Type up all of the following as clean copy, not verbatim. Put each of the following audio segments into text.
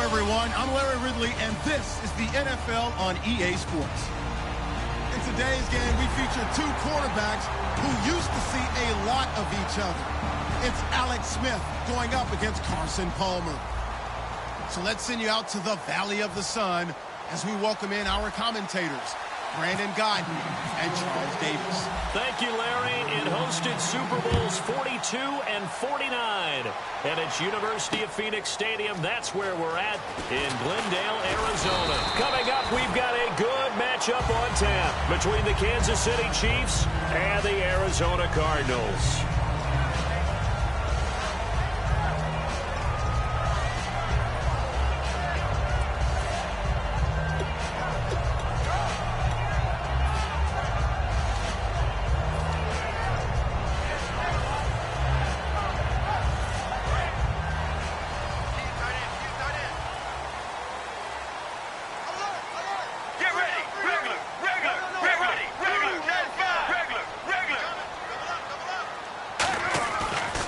everyone. I'm Larry Ridley, and this is the NFL on EA Sports. In today's game, we feature two quarterbacks who used to see a lot of each other. It's Alex Smith going up against Carson Palmer. So let's send you out to the Valley of the Sun as we welcome in our commentators, Brandon Godden and Charles Davis. Thank you, Larry. It hosted Super Bowls 42 and 49. And it's University of Phoenix Stadium. That's where we're at in Glendale, Arizona. Coming up, we've got a good matchup on tap between the Kansas City Chiefs and the Arizona Cardinals.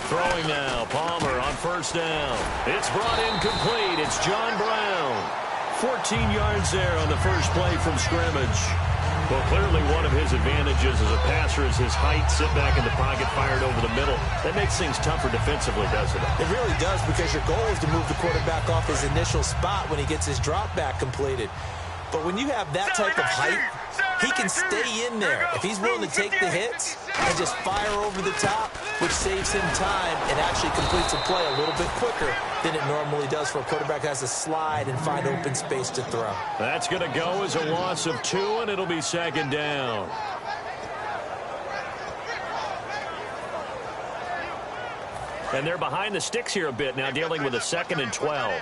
Throwing now, Palmer on first down. It's brought in complete. It's John Brown. 14 yards there on the first play from scrimmage. Well, clearly one of his advantages as a passer is his height. Sit back in the pocket, fired over the middle. That makes things tougher defensively, doesn't it? It really does, because your goal is to move the quarterback off his initial spot when he gets his drop back completed. But when you have that type of height, he can stay in there if he's willing to take the hits and just fire over the top, which saves him time and actually completes a play a little bit quicker than it normally does for a quarterback who has to slide and find open space to throw. That's going to go as a loss of 2, and it'll be second down. And they're behind the sticks here a bit now, dealing with a 2nd and 12.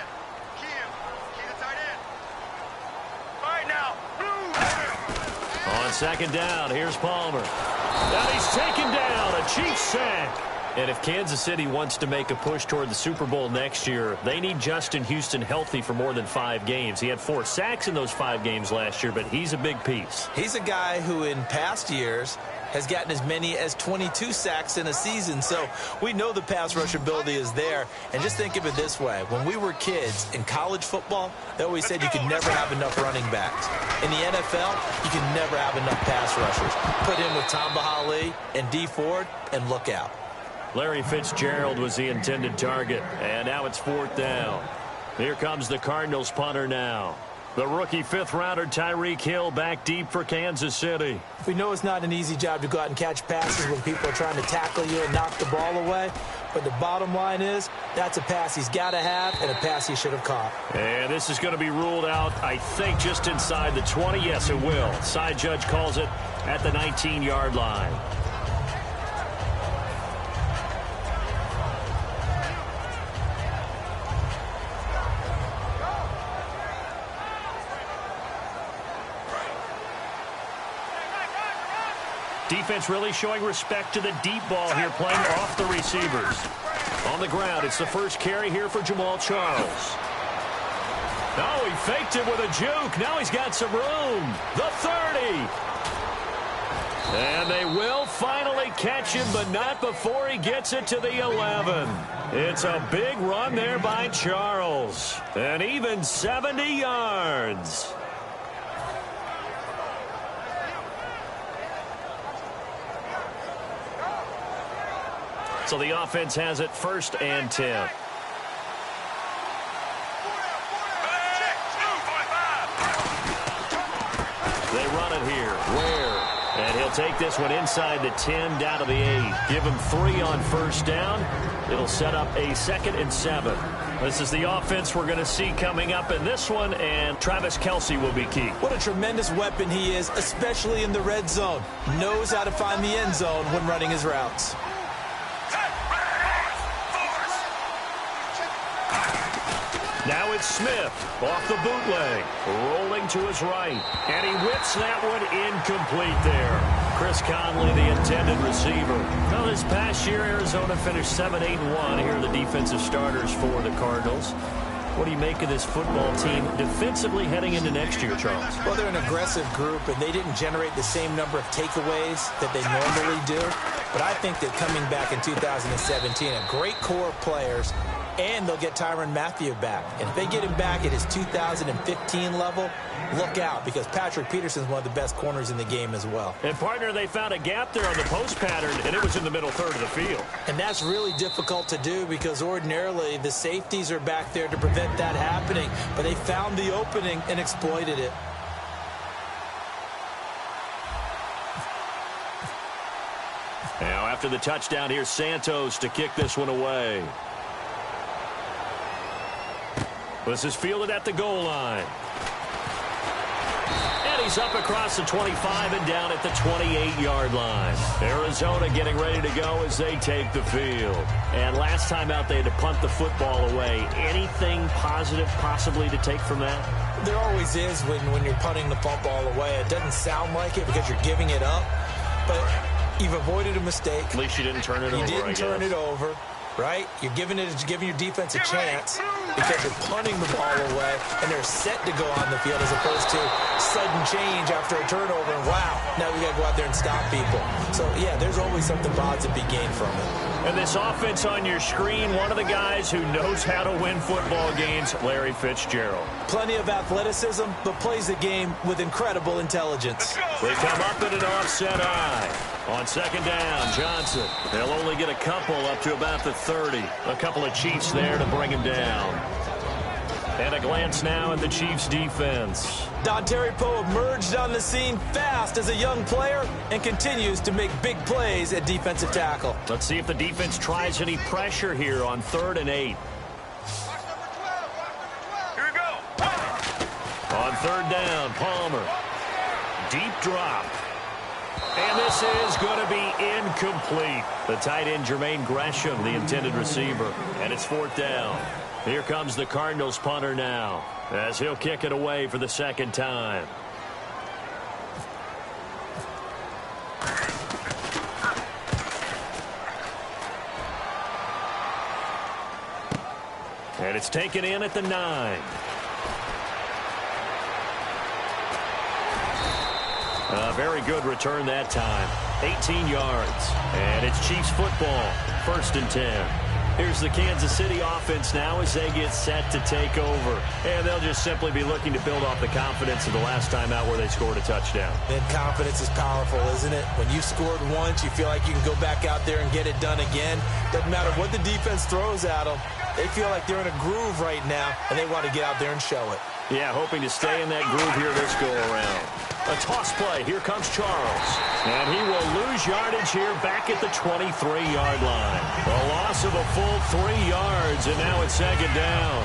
On second down, here's Palmer. And he's taken down, a Chiefs sack. And if Kansas City wants to make a push toward the Super Bowl next year, they need Justin Houston healthy for more than 5 games. He had 4 sacks in those 5 games last year, but he's a big piece. He's a guy who in past years has gotten as many as 22 sacks in a season, so we know the pass rush ability is there. And just think of it this way. When we were kids in college football, they always said you could never have enough running backs. In the NFL, you can never have enough pass rushers. Put him with Tom Bahali and D. Ford, and look out. Larry Fitzgerald was the intended target, and now it's 4th down. Here comes the Cardinals punter now. The rookie 5th-rounder Tyreek Hill back deep for Kansas City. We know it's not an easy job to go out and catch passes when people are trying to tackle you and knock the ball away. But the bottom line is, that's a pass he's got to have and a pass he should have caught. And this is going to be ruled out, I think, just inside the 20. Yes, it will. Side judge calls it at the 19-yard line. Defense really showing respect to the deep ball here, playing off the receivers. On the ground, it's the first carry here for Jamal Charles. Oh, he faked it with a juke. Now he's got some room. The 30. And they will finally catch him, but not before he gets it to the 11. It's a big run there by Charles. And even 70 yards. So the offense has it 1st and 10. They run it here. Ware. And he'll take this one inside the 10 down to the 8. Give him 3 on 1st down. It'll set up a 2nd and 7. This is the offense we're going to see coming up in this one, and Travis Kelce will be key. What a tremendous weapon he is, especially in the red zone. Knows how to find the end zone when running his routes. Now it's Smith off the bootleg, rolling to his right, and he whips that one incomplete there. Chris Conley, the intended receiver. Well, this past year, Arizona finished 7-8-1. Here are the defensive starters for the Cardinals. What do you make of this football team defensively heading into next year, Charles? Well, they're an aggressive group, and they didn't generate the same number of takeaways that they normally do. But I think that coming back in 2017, a great core of players and they'll get Tyrann Mathieu back. And if they get him back at his 2015 level, look out, because Patrick Peterson's one of the best corners in the game as well. And, partner, they found a gap there on the post pattern, and it was in the middle third of the field. And that's really difficult to do because ordinarily the safeties are back there to prevent that happening. But they found the opening and exploited it. Now, after the touchdown, here's Santos to kick this one away. This is fielded at the goal line. And he's up across the 25 and down at the 28-yard line. Arizona getting ready to go as they take the field. And last time out, they had to punt the football away. Anything positive possibly to take from that? There always is when you're punting the football away. It doesn't sound like it because you're giving it up, but you've avoided a mistake. At least you didn't turn it over, You didn't turn it over, right? You're giving your defense a chance because you're punting the ball away, and they're set to go on the field as opposed to sudden change after a turnover, and wow, now we got to go out there and stop people. So, yeah, there's always something positive to be gained from it. And this offense on your screen, one of the guys who knows how to win football games, Larry Fitzgerald. Plenty of athleticism, but plays the game with incredible intelligence. They come up in an offset eye. On second down, Johnson. They'll only get a couple up to about the 30. A couple of Chiefs there to bring him down. And a glance now at the Chiefs' defense. Dontari Poe emerged on the scene fast as a young player and continues to make big plays at defensive tackle. Let's see if the defense tries any pressure here on 3rd and 8. Here we go. On 3rd down, Palmer. Deep drop. And this is going to be incomplete. The tight end, Jermaine Gresham, the intended receiver. And it's 4th down. Here comes the Cardinals punter now, as he'll kick it away for the second time. And it's taken in at the 9. A very good return that time. 18 yards. And it's Chiefs football. 1st and 10. Here's the Kansas City offense now as they get set to take over. And they'll just simply be looking to build off the confidence of the last time out where they scored a touchdown. And confidence is powerful, isn't it? When you scored once, you feel like you can go back out there and get it done again. Doesn't matter what the defense throws at them. They feel like they're in a groove right now, and they want to get out there and show it. Yeah, hoping to stay in that groove here this go-around. A toss play. Here comes Charles. And he will lose yardage here back at the 23-yard line. A loss of a full 3 yards, and now it's second down.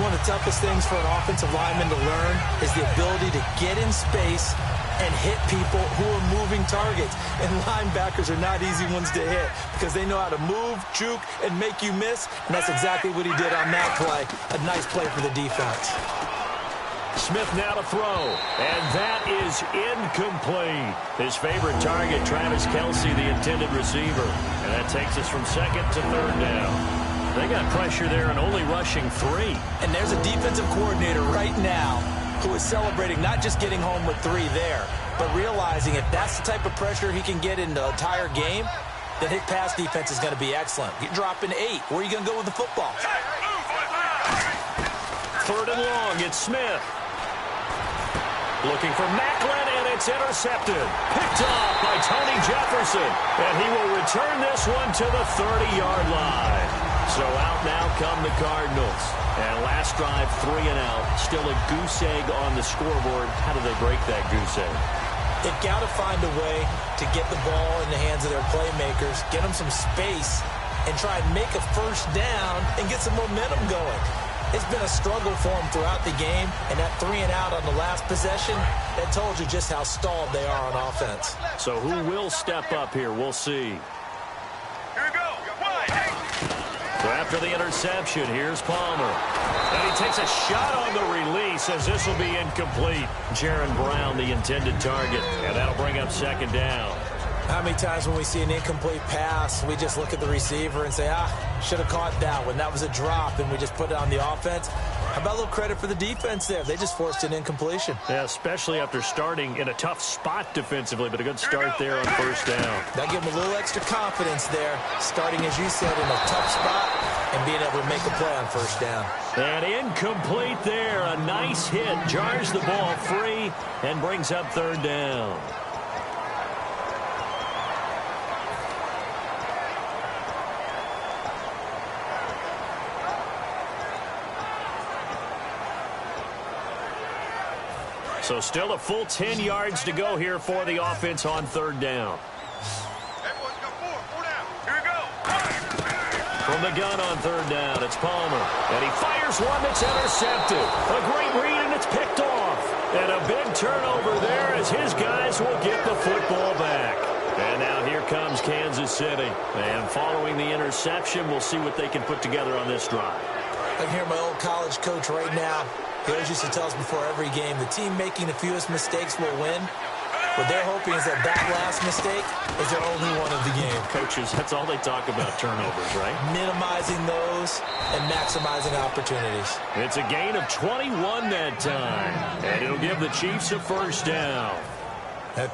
One of the toughest things for an offensive lineman to learn is the ability to get in space and hit people who are moving targets. And linebackers are not easy ones to hit because they know how to move, juke, and make you miss. And that's exactly what he did on that play. A nice play for the defense. Smith now to throw, and that is incomplete. His favorite target, Travis Kelce, the intended receiver. And that takes us from 2nd to 3rd down. They got pressure there and only rushing 3. And there's a defensive coordinator right now who is celebrating not just getting home with 3 there, but realizing if that's the type of pressure he can get in the entire game, then his pass defense is going to be excellent. You're dropping 8. Where are you going to go with the football? 3rd and long, it's Smith. Looking for Macklin, and it's intercepted. Picked off by Tony Jefferson. And he will return this one to the 30-yard line. So out now come the Cardinals. And last drive, 3 and out. Still a goose egg on the scoreboard. How do they break that goose egg? They've got to find a way to get the ball in the hands of their playmakers, get them some space, and try and make a first down and get some momentum going. It's been a struggle for them throughout the game, and that 3 and out on the last possession, that told you just how stalled they are on offense. So who will step up here? We'll see. Here we go. So after the interception, here's Palmer. And he takes a shot on the release as this will be incomplete. Jaron Brown, the intended target, and that'll bring up 2nd down. How many times when we see an incomplete pass, we just look at the receiver and say, should have caught that one. That was a drop, and we just put it on the offense. How about a little credit for the defense there? They just forced an incompletion. Yeah, especially after starting in a tough spot defensively, but a good start there on 1st down. That gave them a little extra confidence there, starting, as you said, in a tough spot and being able to make a play on first down. And incomplete there. A nice hit. Jars the ball free and brings up third down. So still a full 10 yards to go here for the offense on third down. From the gun on third down, it's Palmer. And he fires one that's intercepted. A great read, and it's picked off. And a big turnover there as his guys will get the football back. And now here comes Kansas City. And following the interception, we'll see what they can put together on this drive. I can hear my old college coach right now. He always used to tell us before every game, the team making the fewest mistakes will win. What they're hoping is that last mistake is their only one of the game. Coaches, that's all they talk about, turnovers, right? Minimizing those and maximizing opportunities. It's a gain of 21 that time, and it'll give the Chiefs a first down.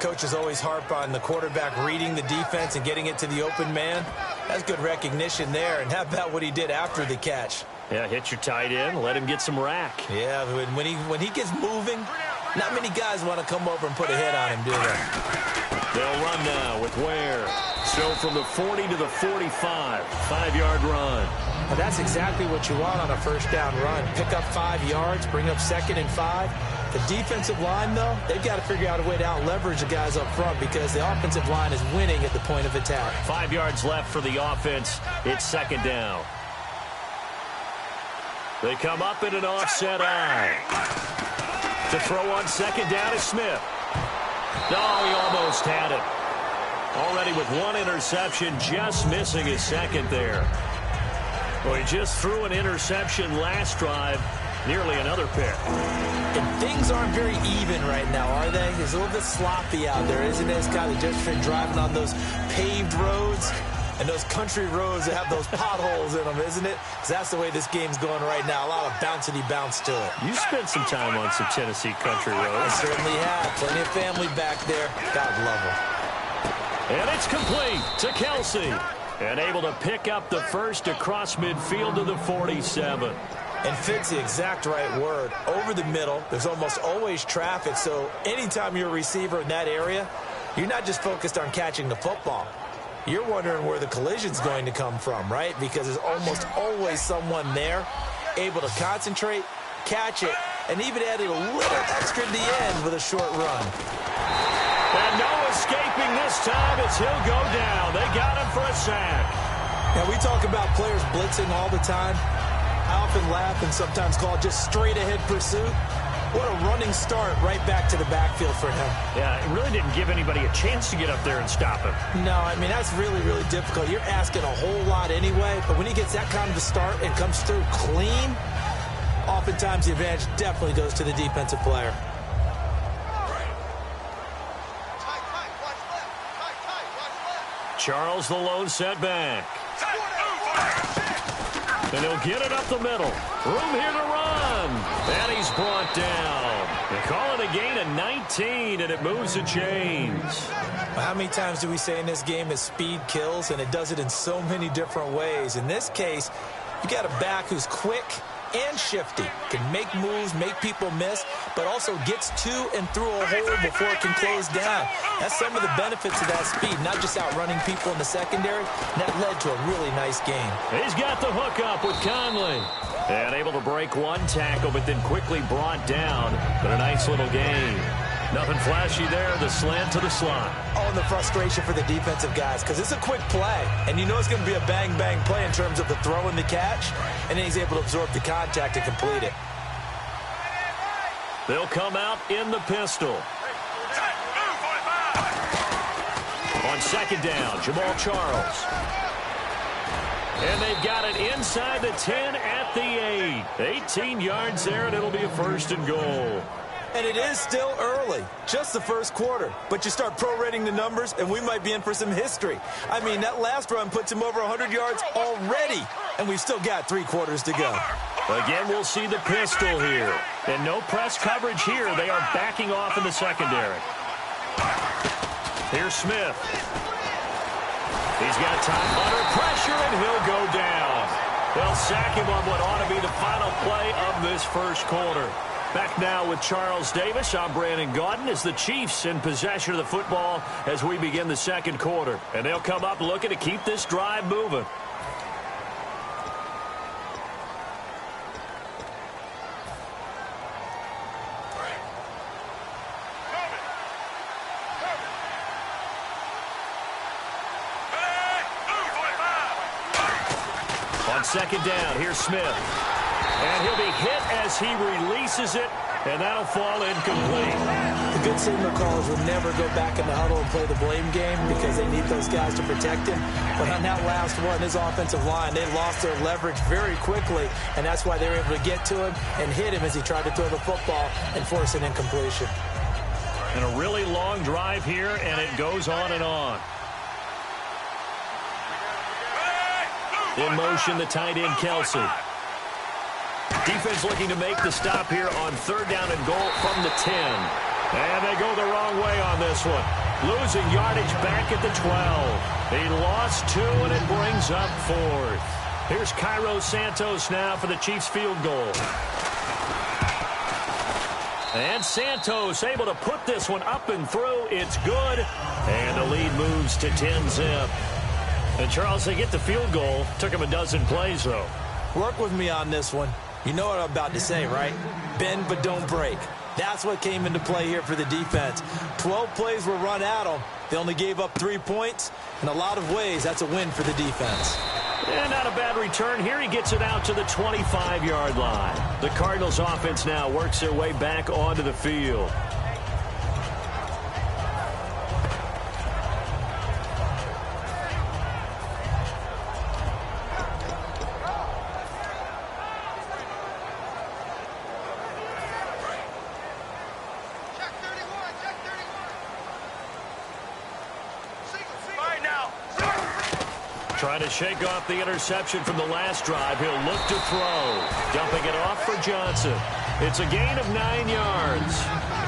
Coaches always harp on the quarterback reading the defense and getting it to the open man. That's good recognition there. And how about what he did after the catch? Yeah, hit your tight end, let him get some rack. Yeah, when he gets moving, not many guys want to come over and put a hit on him, do they? They'll run now with Ware. So from the 40 to the 45, 5-yard run. Well, that's exactly what you want on a first down run. Pick up 5 yards, bring up 2nd and 5. The defensive line, though, they've got to figure out a way to out-leverage the guys up front because the offensive line is winning at the point of attack. 5 yards left for the offense. It's second down. They come up in an offset eye. To throw on second down is Smith. No, he almost had it. Already with one interception, just missing his second there. Well, he just threw an interception last drive, nearly another pick. And things aren't very even right now, are they? It's a little bit sloppy out there, isn't it? It's kind of just been driving on those paved roads and those country roads that have those potholes in them, isn't it? Because that's the way this game's going right now. A lot of bouncy bounce to it. You spent some time on some Tennessee country roads. I certainly have. Plenty of family back there. God love them. And it's complete to Kelsey. And able to pick up the first across midfield to the 47. And fit's the exact right word. Over the middle, there's almost always traffic. So anytime you're a receiver in that area, you're not just focused on catching the football. You're wondering where the collision's going to come from, right? Because there's almost always someone there able to concentrate, catch it, and even added a little extra at the end with a short run. And no escaping this time as he'll go down. They got him for a sack. Now, we talk about players blitzing all the time. I often laugh and sometimes call it just straight-ahead pursuit. What a running start right back to the backfield for him. Yeah, it really didn't give anybody a chance to get up there and stop him. No, I mean, that's really, really difficult. You're asking a whole lot anyway, but when he gets that kind of a start and comes through clean, oftentimes the advantage definitely goes to the defensive player. Charles the lone setback. And he'll get it up the middle. Room here to run. And he's brought down. They call it a gain of 19, and it moves the chains. Well, how many times do we say in this game that speed kills, and it does it in so many different ways? In this case, you got a back who's quick and shifty, can make moves, make people miss, but also gets to and through a hole before it can close down. That's some of the benefits of that speed, not just outrunning people in the secondary. And that led to a really nice game. He's got the hook up with Conley. And able to break one tackle, but then quickly brought down. But a nice little gain. Nothing flashy there, the slant to the slot. Oh, and the frustration for the defensive guys, because it's a quick play. And you know it's going to be a bang-bang play in terms of the throw and the catch. And then he's able to absorb the contact and complete it. They'll come out in the pistol. On second down, Jamal Charles. And they've got it inside the 10 at the 8. 18 yards there, and it'll be a first and goal. And it is still early, just the first quarter. But you start prorating the numbers, and we might be in for some history. I mean, that last run puts him over 100 yards already, and we've still got 3 quarters to go. Again, we'll see the pistol here. And no press coverage here. They are backing off in the secondary. Here's Smith. He's got time under pressure, and he'll go down. They'll sack him on what ought to be the final play of this first quarter. Back now with Charles Davis. I'm Brandon Gaudin as the Chiefs in possession of the football as we begin the second quarter. And they'll come up looking to keep this drive moving. On second down, here's Smith. And he'll be hit as he releases it, and that'll fall incomplete. The good signal callers will never go back in the huddle and play the blame game because they need those guys to protect him. But on that last one, his offensive line, they lost their leverage very quickly, and that's why they were able to get to him and hit him as he tried to throw the football and force an incompletion. And a really long drive here, and it goes on and on. In motion, the tight end, Kelsey. Defense looking to make the stop here on third down and goal from the 10. And they go the wrong way on this one. Losing yardage back at the 12. He lost 2, and it brings up 4th. Here's Cairo Santos now for the Chiefs field goal. And Santos able to put this one up and through. It's good. And the lead moves to 10-zip. And, Charles, they get the field goal. Took him a dozen plays, though. Work with me on this one. You know what I'm about to say, right? Bend but don't break. That's what came into play here for the defense. 12 plays were run at them. They only gave up 3 points. In a lot of ways, that's a win for the defense. And not a bad return here. He gets it out to the 25-yard line. The Cardinals offense now works their way back onto the field. Trying to shake off the interception from the last drive. He'll look to throw. Dumping it off for Johnson. It's a gain of 9 yards.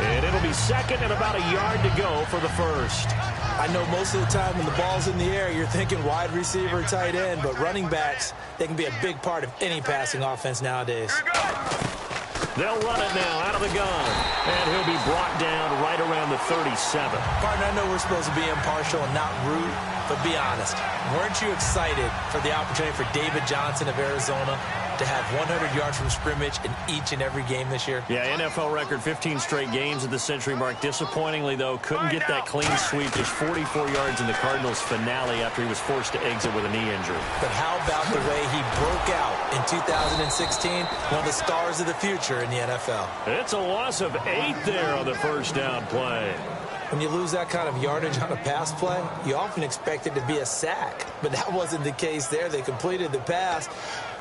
And it'll be second and about a yard to go for the first. I know most of the time when the ball's in the air, you're thinking wide receiver, tight end, but running backs, they can be a big part of any passing offense nowadays. They'll run it now out of the gun. And he'll be brought down right around the 37. Partner, I know we're supposed to be impartial and not rude, but be honest. Weren't you excited for the opportunity for David Johnson of Arizona to have 100 yards from scrimmage in each and every game this year? Yeah, NFL record 15 straight games at the century mark. Disappointingly, though, couldn't get that clean sweep. Just 44 yards in the Cardinals' finale after he was forced to exit with a knee injury. But how about the way he broke out in 2016? One of the stars of the future in the NFL. It's a loss of 8 there on the first down play. When you lose that kind of yardage on a pass play, you often expect it to be a sack. But that wasn't the case there. They completed the pass.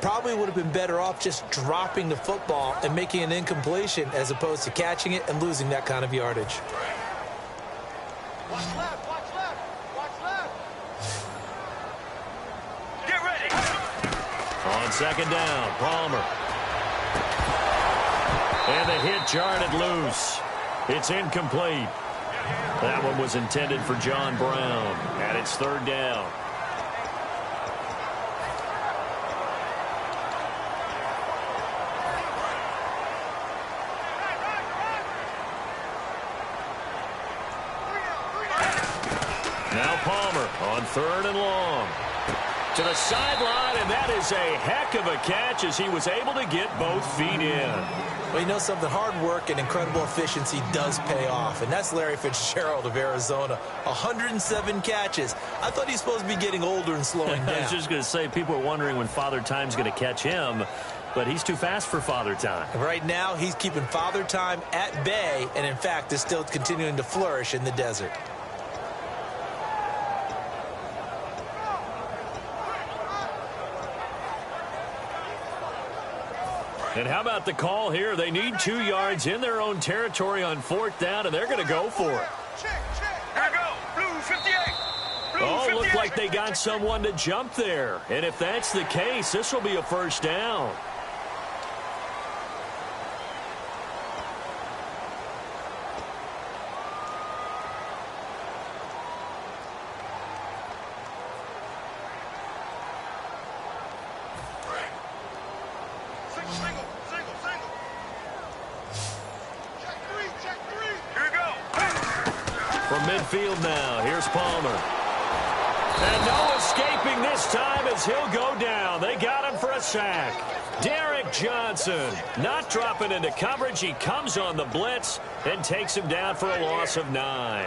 Probably would have been better off just dropping the football and making an incompletion as opposed to catching it and losing that kind of yardage. Watch left, watch left, watch left. Get ready. On second down, Palmer. And the hit jarred it loose. It's incomplete. That one was intended for John Brown. And it's third down. Now Palmer on third and long. To the sideline, and that is a heck of a catch as he was able to get both feet in. Well, you know something, hard work and incredible efficiency does pay off, and that's Larry Fitzgerald of Arizona. 107 catches. I thought he's supposed to be getting older and slowing down. I was just going to say, people are wondering when Father Time's going to catch him, but he's too fast for Father Time. Right now, he's keeping Father Time at bay, and in fact, is still continuing to flourish in the desert. And how about the call here? They need 2 yards in their own territory on fourth down, and they're going to go for it. Here we go. Blue 58. Blue Oh, 58. looked like they got someone to jump there. And if that's the case, this will be a first down. Single. Check three. Here we go. From midfield now, here's Palmer. And no escaping this time as he'll go down. They got him for a sack. Derek Johnson not dropping into coverage. He comes on the blitz and takes him down for a loss of 9.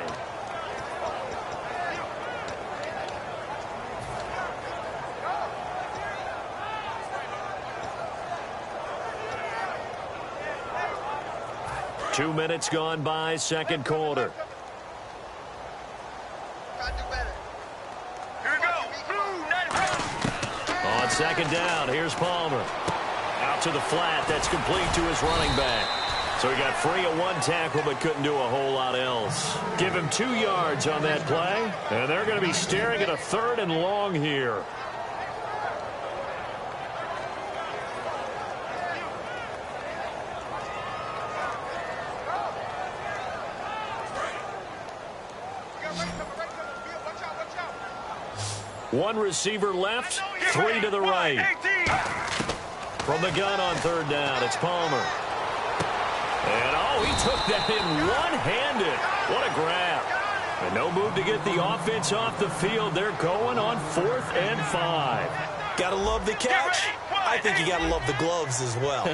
Two minutes gone by, second quarter. On second down, here's Palmer. Out to the flat, that's complete to his running back. So he got free of one tackle but couldn't do a whole lot else. Give him 2 yards on that play, and they're going to be staring at a 3rd and long here. One receiver left, 3 to the right. From the gun on 3rd down, it's Palmer. And, oh, he took that in one-handed. What a grab. And no move to get the offense off the field. They're going on 4th and 5. Gotta love the catch. I think you gotta love the gloves as well.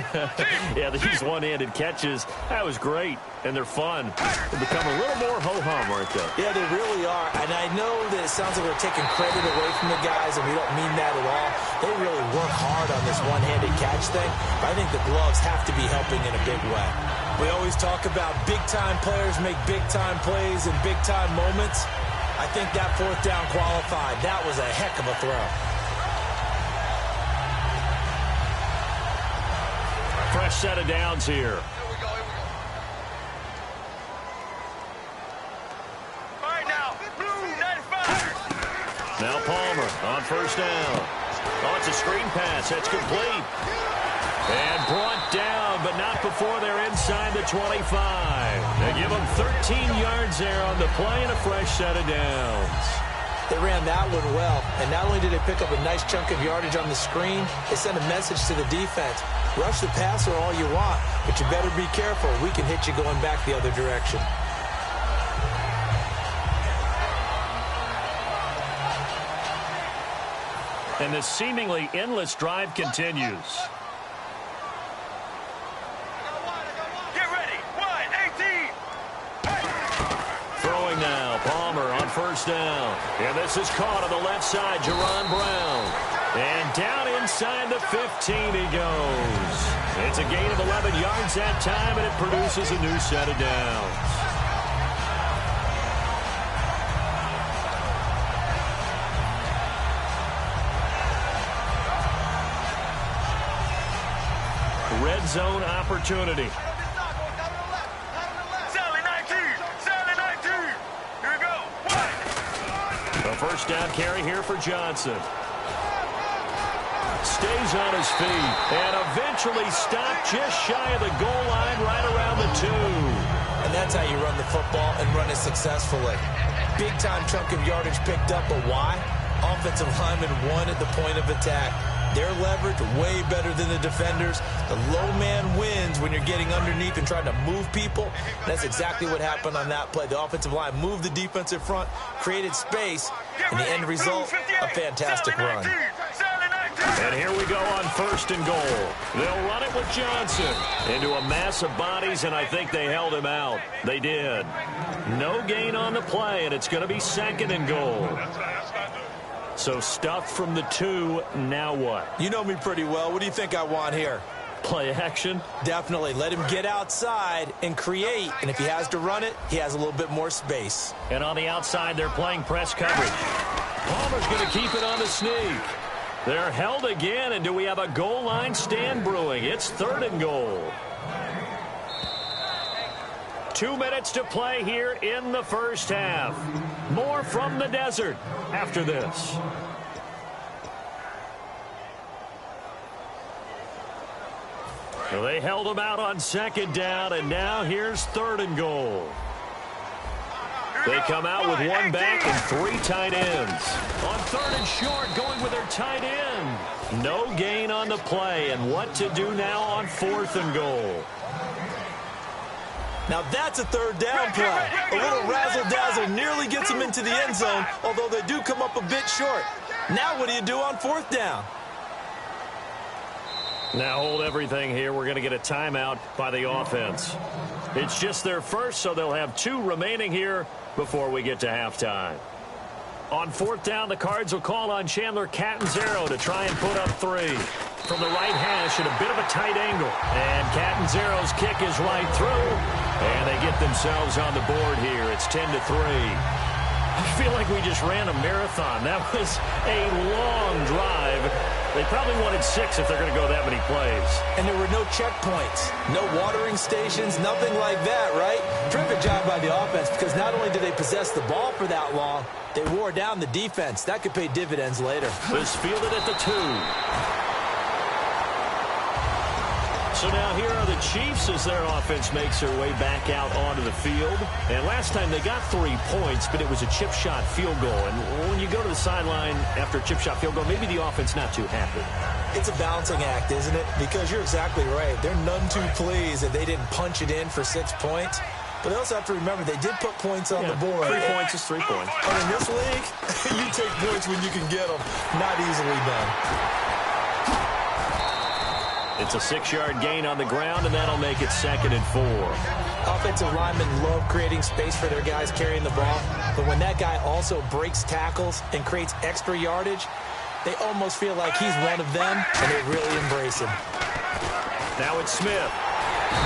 Yeah, these one-handed catches, that was great. And they're fun. They become a little more ho-hum, aren't they? Yeah, they really are. And I know that it sounds like we're taking credit away from the guys, and we don't mean that at all. They really work hard on this one-handed catch thing. But I think the gloves have to be helping in a big way. We always talk about big-time players make big-time plays in big-time moments. I think that 4th down qualified. That was a heck of a throw. Fresh set of downs here. Now Palmer on 1st down. Oh, it's a screen pass. That's complete. And brought down, but not before they're inside the 25. They give them 13 yards there on the play and a fresh set of downs. They ran that one well, and not only did they pick up a nice chunk of yardage on the screen, they sent a message to the defense. Rush the passer all you want, but you better be careful. We can hit you going back the other direction. And the seemingly endless drive continues. Get ready. 1-18. Throwing now. Palmer on 1st down. And this is caught on the left side. Jerron Brown. And down inside the 15 he goes. It's a gain of 11 yards that time, and it produces a new set of downs. Red zone opportunity. Sally 19. Here we go. A 1st down carry here for Johnson. Stays on his feet and eventually stopped just shy of the goal line right around the 2. And that's how you run the football and run it successfully. Big-time chunk of yardage picked up, but why? Offensive lineman won at the point of attack. Their leverage way better than the defenders. The low man wins when you're getting underneath and trying to move people. That's exactly what happened on that play. The offensive line moved the defensive front, created space, and the end result, a fantastic run. And here we go on 1st and goal. They'll run it with Johnson into a mass of bodies, and I think they held him out. They did. No gain on the play, and it's going to be 2nd and goal. So stuff from the 2, now what? You know me pretty well. What do you think I want here? Play action? Definitely. Let him get outside and create. And if he has to run it, he has a little bit more space. And on the outside, they're playing press coverage. Palmer's going to keep it on the sneak. They're held again, and do we have a goal line stand brewing? It's 3rd and goal. 2 minutes to play here in the 1st half. More from the desert after this. Well, they held them out on 2nd down, and now here's 3rd and goal. They come out with 1 back and 3 tight ends. On 3rd and short, going with their tight end. No gain on the play, and what to do now on 4th and goal. Now that's a third down play. A little razzle-dazzle nearly gets them into the end zone, although they do come up a bit short. Now what do you do on 4th down? Now hold everything here. We're going to get a timeout by the offense. It's just their first, so they'll have 2 remaining here before we get to halftime. On 4th down, the Cards will call on Chandler Catanzaro to try and put up 3. From the right hash at a bit of a tight angle. And Catanzaro's kick is right through. And they get themselves on the board here. It's 10-3. I feel like we just ran a marathon. That was a long drive. They probably wanted 6 if they're going to go that many plays. And there were no checkpoints, no watering stations, nothing like that, right? Terrific job by the offense because not only did they possess the ball for that long, they wore down the defense. That could pay dividends later. This fielded at the 2. So now here are the Chiefs as their offense makes their way back out onto the field. And last time they got 3 points, but it was a chip shot field goal. And when you go to the sideline after a chip shot field goal, maybe the offense not too happy. It's a balancing act, isn't it? Because you're exactly right. They're none too pleased that they didn't punch it in for 6 points. But they also have to remember they did put points on the board. 3 points is 3 points. And in this league, you take points when you can get them. Not easily done. It's a 6-yard gain on the ground, and that'll make it 2nd and 4. Offensive linemen love creating space for their guys carrying the ball. But when that guy also breaks tackles and creates extra yardage, they almost feel like he's one of them, and they really embrace him. Now it's Smith.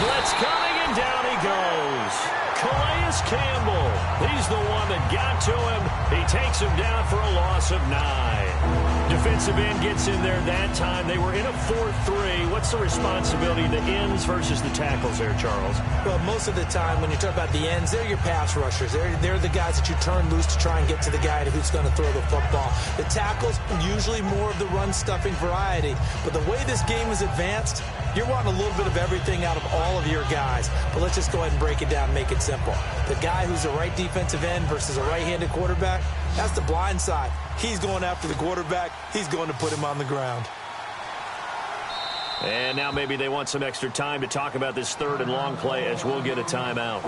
Blitz coming, and down he goes. Calais Campbell. He's the one that got to him. He takes him down for a loss of 9. Defensive end gets in there that time. They were in a 4-3. What's the responsibility of the ends versus the tackles there, Charles? Well, most of the time when you talk about the ends, they're your pass rushers. They're the guys that you turn loose to try and get to the guy who's going to throw the football. The tackles, usually more of the run-stuffing variety. But the way this game is advanced, you're wanting a little bit of everything out of all of your guys. But let's just go ahead and break it down and make it simple. The guy who's a right defensive end versus a right-handed quarterback, that's the blind side. He's going after the quarterback. He's going to put him on the ground. And now maybe they want some extra time to talk about this 3rd and long play as we'll get a timeout.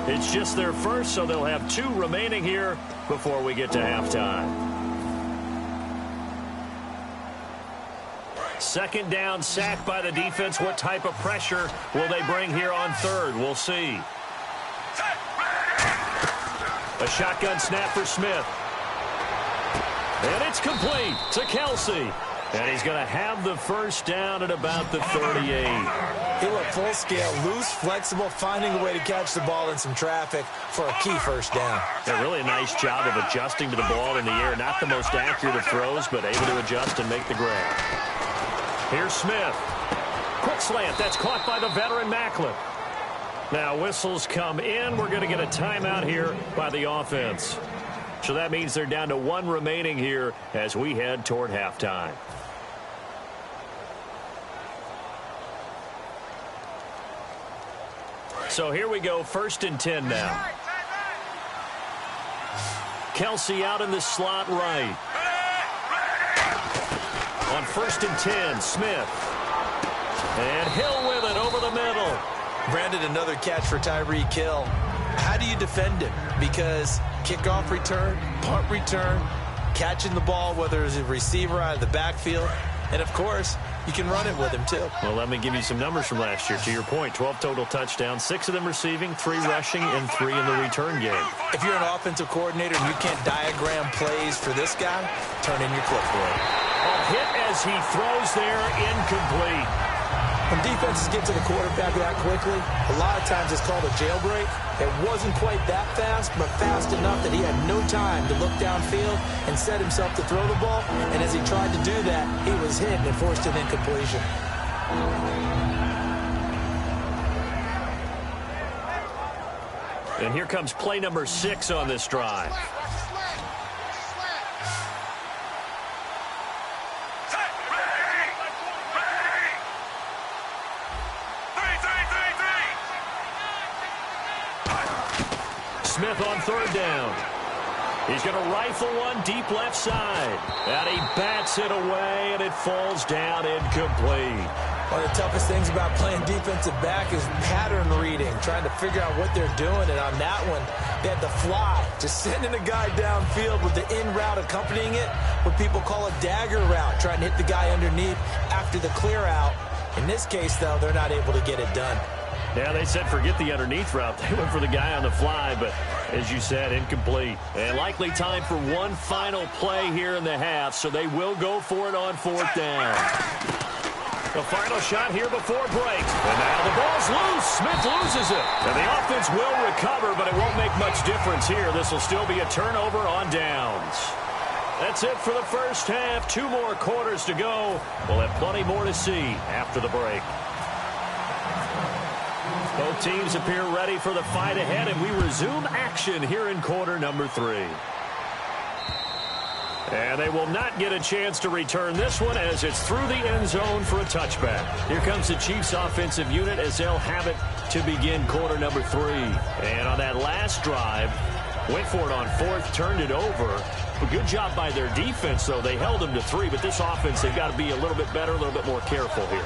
It's just their first, so they'll have 2 remaining here before we get to halftime. 2nd down, sacked by the defense. What type of pressure will they bring here on 3rd? We'll see. A shotgun snap for Smith. And it's complete to Kelsey. And he's going to have the first down at about the 38. He looked full scale, loose, flexible, finding a way to catch the ball in some traffic for a key first down. A really nice job of adjusting to the ball in the air. Not the most accurate of throws, but able to adjust and make the grab. Here's Smith. Quick slant. That's caught by the veteran Macklin. Now whistles come in. We're going to get a timeout here by the offense. So that means they're down to 1 remaining here as we head toward halftime. So here we go, 1st and 10 now. Kelsey out in the slot right. On 1st and 10, Smith. And Hill with it over the middle. Brandon, another catch for Tyreek Hill. How do you defend him? Because kickoff return, punt return, catching the ball, whether it's a receiver out of the backfield, and, of course, you can run it with him, too. Well, let me give you some numbers from last year. To your point, 12 total touchdowns, 6 of them receiving, 3 rushing, and 3 in the return game. If you're an offensive coordinator and you can't diagram plays for this guy, turn in your clipboard. A hit as he throws there, incomplete. When defenses get to the quarterback that quickly, a lot of times it's called a jailbreak. It wasn't quite that fast, but fast enough that he had no time to look downfield and set himself to throw the ball. And as he tried to do that, he was hit and forced an incompletion. And here comes play number 6 on this drive. Smith on 3rd down. He's going to rifle one deep left side. And he bats it away, and it falls down incomplete. One of the toughest things about playing defensive back is pattern reading, trying to figure out what they're doing. And on that one, they had the fly, just sending a guy downfield with the in route accompanying it, what people call a dagger route, trying to hit the guy underneath after the clear out. In this case, though, they're not able to get it done. Yeah, they said forget the underneath route. They went for the guy on the fly, but as you said, incomplete. And likely time for one final play here in the half, so they will go for it on 4th down. The final shot here before break. And now the ball's loose. Smith loses it. And the offense will recover, but it won't make much difference here. This will still be a turnover on downs. That's it for the first half. 2 more quarters to go. We'll have plenty more to see after the break. Both teams appear ready for the fight ahead, and we resume action here in quarter number 3. And they will not get a chance to return this one as it's through the end zone for a touchback. Here comes the Chiefs offensive unit as they'll have it to begin quarter number 3. And on that last drive, went for it on 4th, turned it over. A good job by their defense, though. They held them to 3, but this offense, they've got to be a little bit better, a little bit more careful here.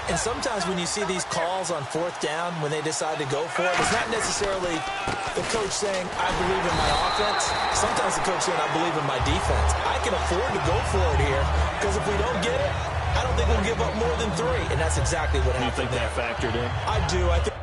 And sometimes when you see these calls on 4th down, when they decide to go for it, it's not necessarily the coach saying, I believe in my offense. Sometimes the coach saying, I believe in my defense. I can afford to go for it here because if we don't get it, I don't think we'll give up more than 3. And that's exactly what happened. You think that factored in? I do. I think.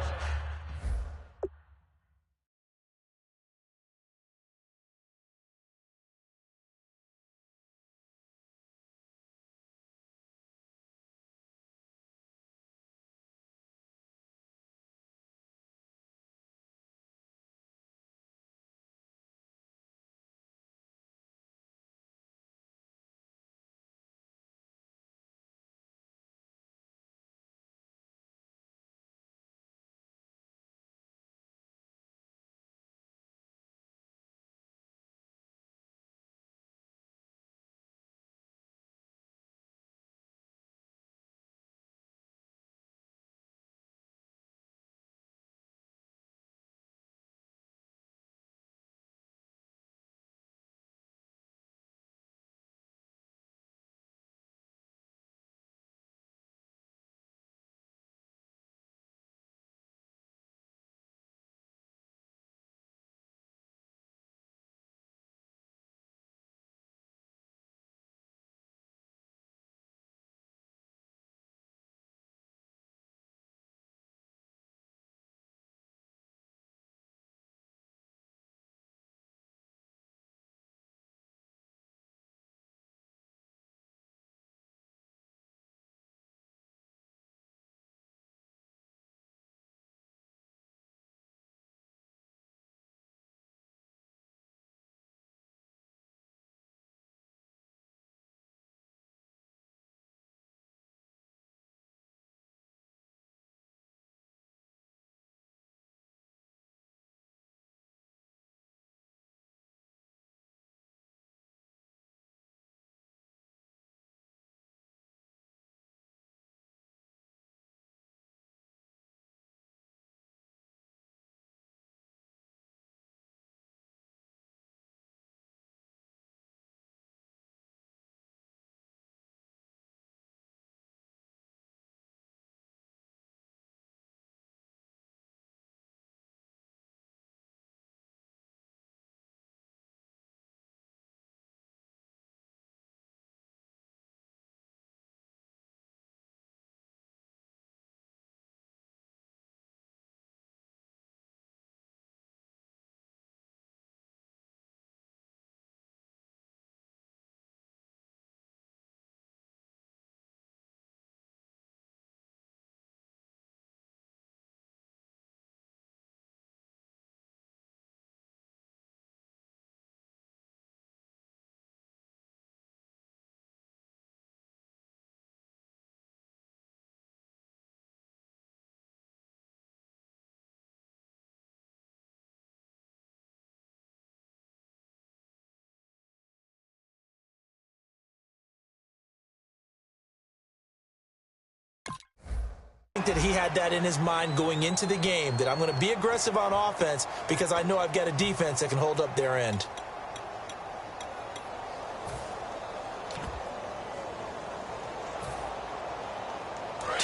That he had that in his mind going into the game, that I'm going to be aggressive on offense because I know I've got a defense that can hold up their end.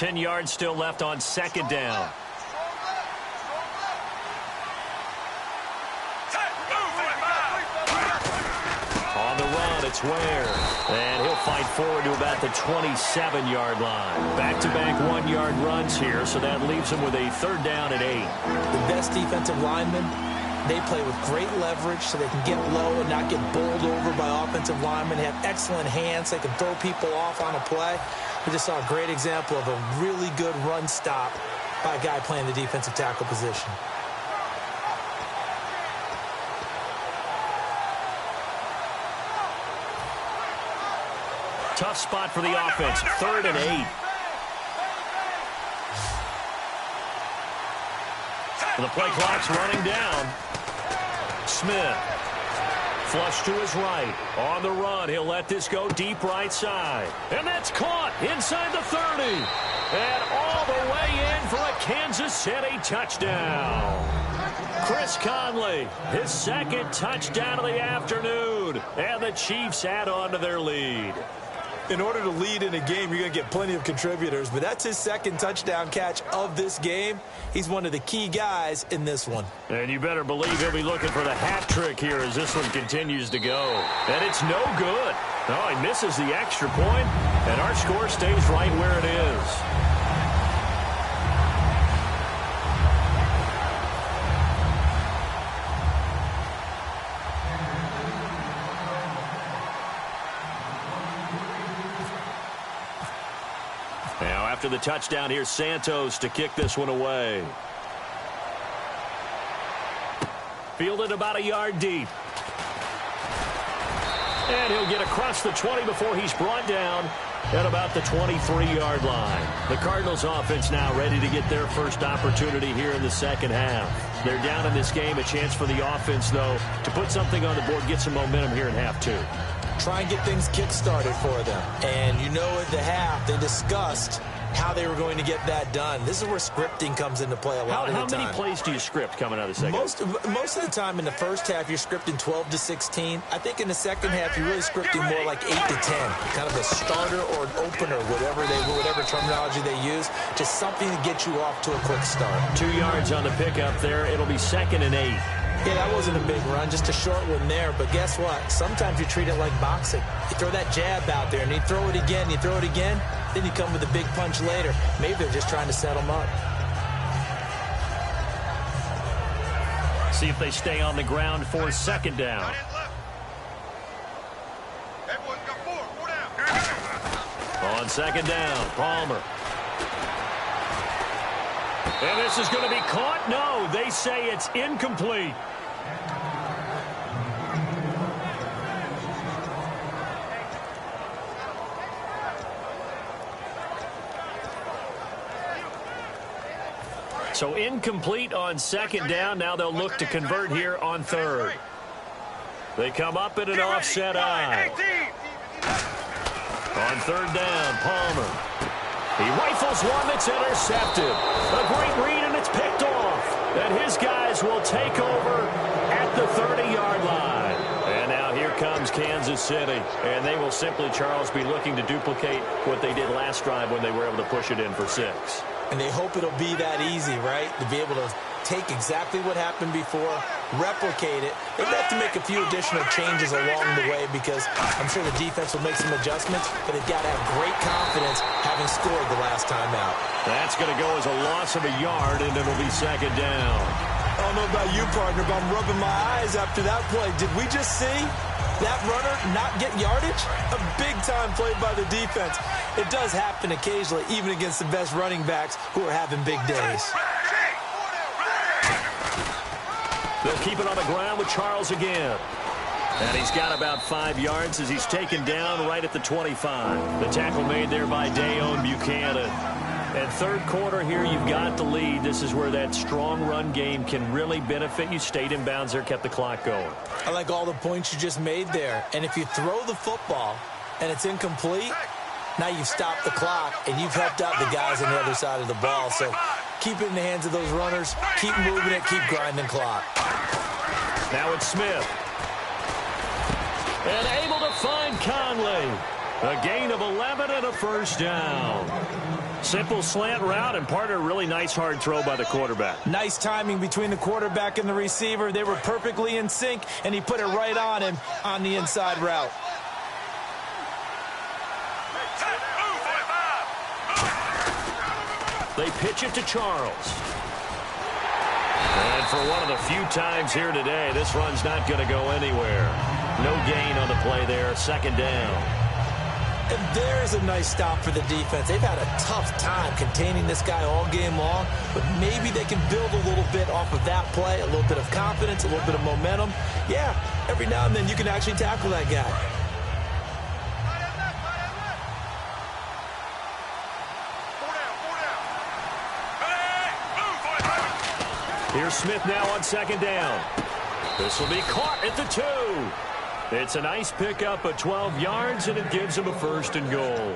10 yards still left on second down. On the run, it's Ware. And he'll fight forward to about the 27-yard line. Back-to-back 1-yard runs here, so that leaves him with a third down and 8. The best defensive linemen, they play with great leverage so they can get low and not get bowled over by offensive linemen. They have excellent hands. They can throw people off on a play. We just saw a great example of a really good run stop by a guy playing the defensive tackle position. Tough spot for the offense. Third and 8. The play clock's running down. Smith. Flush to his right. On the run, he'll let this go deep right side. And that's caught inside the 30. And all the way in for a Kansas City touchdown. Chris Conley, his second touchdown of the afternoon. And the Chiefs add on to their lead. In order to lead in a game, you're going to get plenty of contributors, but that's his second touchdown catch of this game. He's one of the key guys in this one. And you better believe he'll be looking for the hat trick here as this one continues to go. And it's no good. Oh, he misses the extra point, and our score stays right where it is. Now, after the touchdown, here's Santos to kick this one away. Fielded about a yard deep. And he'll get across the 20 before he's brought down at about the 23-yard line. The Cardinals offense now ready to get their first opportunity here in the second half. They're down in this game. A chance for the offense, though, to put something on the board, get some momentum here in half two. Try and get things kick-started for them. And you know at the half, they discussed how they were going to get that done. This is where scripting comes into play a lot of the time. How many plays do you script coming out of the second? Most of the time in the first half, you're scripting 12 to 16. I think in the second half, you're really scripting more like 8 to 10. Kind of a starter or an opener, whatever terminology they use. Just something to get you off to a quick start. 2 yards on the pickup there. It'll be 2nd and 8. Yeah, that wasn't a big run, just a short one there. But guess what? Sometimes you treat it like boxing. You throw that jab out there, and you throw it again, then you come with a big punch later. Maybe they're just trying to set them up. See if they stay on the ground for second down. On second down, Palmer. And this is going to be caught? No, they say it's incomplete. So incomplete on second down. Now they'll look to convert here on third. They come up in an offset eye. On third down, Palmer. He rifles one that's intercepted. A great read, and it's picked off. And his guys will take over at the 30-yard line. And now here comes Kansas City. And they will simply, Charles, be looking to duplicate what they did last drive when they were able to push it in for 6. And they hope it'll be that easy, right? To be able to take exactly what happened before, replicate it. They're going to have to make a few additional changes along the way because I'm sure the defense will make some adjustments, but they've got to have great confidence having scored the last time out. That's going to go as a loss of a yard, and it'll be second down. I don't know about you, partner, but I'm rubbing my eyes after that play. Did we just see that runner not get yardage? A big-time play by the defense. It does happen occasionally, even against the best running backs who are having big days. They'll keep it on the ground with Charles again. And he's got about 5 yards as he's taken down right at the 25. The tackle made there by Dayon Buchanan. And third quarter here, you've got the lead. This is where that strong run game can really benefit you. Stayed in bounds there, kept the clock going. I like all the points you just made there. And if you throw the football and it's incomplete, now you've stopped the clock and you've helped out the guys on the other side of the ball. So keep it in the hands of those runners. Keep moving it. Keep grinding clock. Now it's Smith. And able to find Conley. A gain of 11 and a first down. Simple slant route, and partner, really nice hard throw by the quarterback. Nice timing between the quarterback and the receiver. They were perfectly in sync, and he put it right on him on the inside route. They pitch it to Charles. And for one of the few times here today, this run's not going to go anywhere. No gain on the play there, second down. And there's a nice stop for the defense. They've had a tough time containing this guy all game long, but maybe they can build a little bit off of that play, a little bit of confidence, a little bit of momentum. Yeah, every now and then you can actually tackle that guy. Here's Smith now on second down. This will be caught at the 2. It's a nice pickup of 12 yards, and it gives him a first and goal.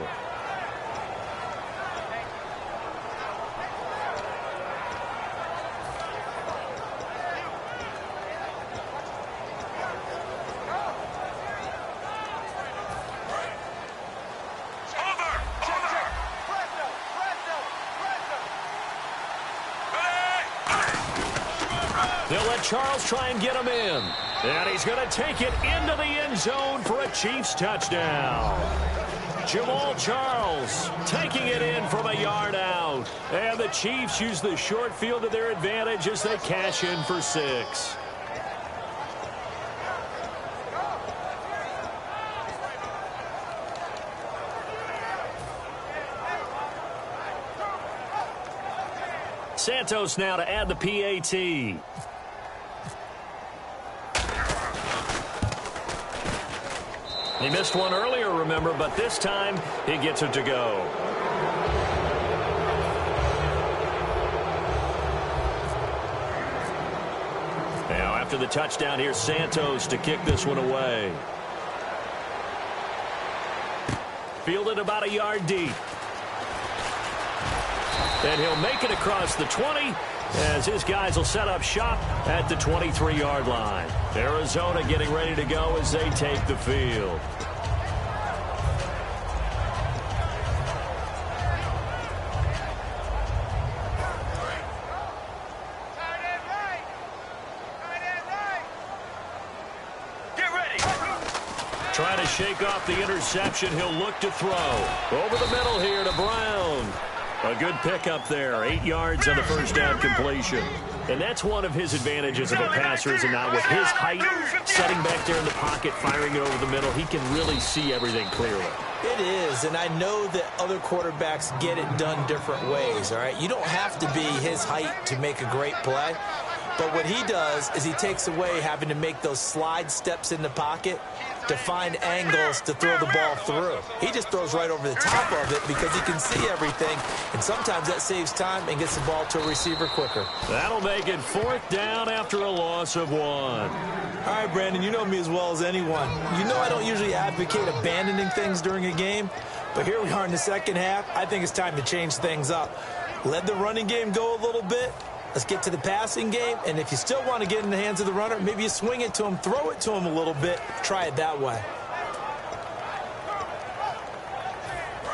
They'll let Charles try and get him in. And he's going to take it into the end zone for a Chiefs touchdown. Jamal Charles taking it in from a yard out. And the Chiefs use the short field to their advantage as they cash in for 6. Santos now to add the PAT. He missed one earlier, remember, but this time he gets it to go. Now, after the touchdown, here's Santos to kick this one away. Fielded about a yard deep. And he'll make it across the 20 as his guys will set up shop at the 23-yard line. Arizona getting ready to go as they take the field. Trying to shake off the interception. He'll look to throw. Over the middle here to Brown. A good pickup there. 8 yards on the first down completion. And that's one of his advantages of a passer, is not with his height, setting back there in the pocket, firing it over the middle. He can really see everything clearly. It is, and I know that other quarterbacks get it done different ways, all right? You don't have to be his height to make a great play. But what he does is he takes away having to make those slide steps in the pocket to find angles to throw the ball through. He just throws right over the top of it because he can see everything, and sometimes that saves time and gets the ball to a receiver quicker. That'll make it 4th down after a loss of 1. All right, Brandon, you know me as well as anyone. You know I don't usually advocate abandoning things during a game, but here we are in the second half. I think it's time to change things up. Let the running game go a little bit. Let's get to the passing game, and if you still want to get in the hands of the runner, maybe you swing it to him, throw it to him a little bit, try it that way.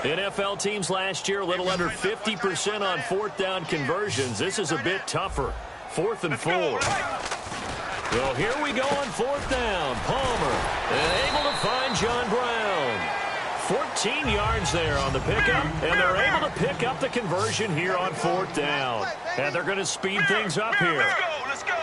NFL teams last year a little under 50% on 4th down conversions. This is a bit tougher. 4th and 4. Well, here we go on 4th down. Palmer, and able to find John Brown. 14 yards there on the pickup, and they're able to pick up the conversion here on 4th down. And they're going to speed things up here. Let's go.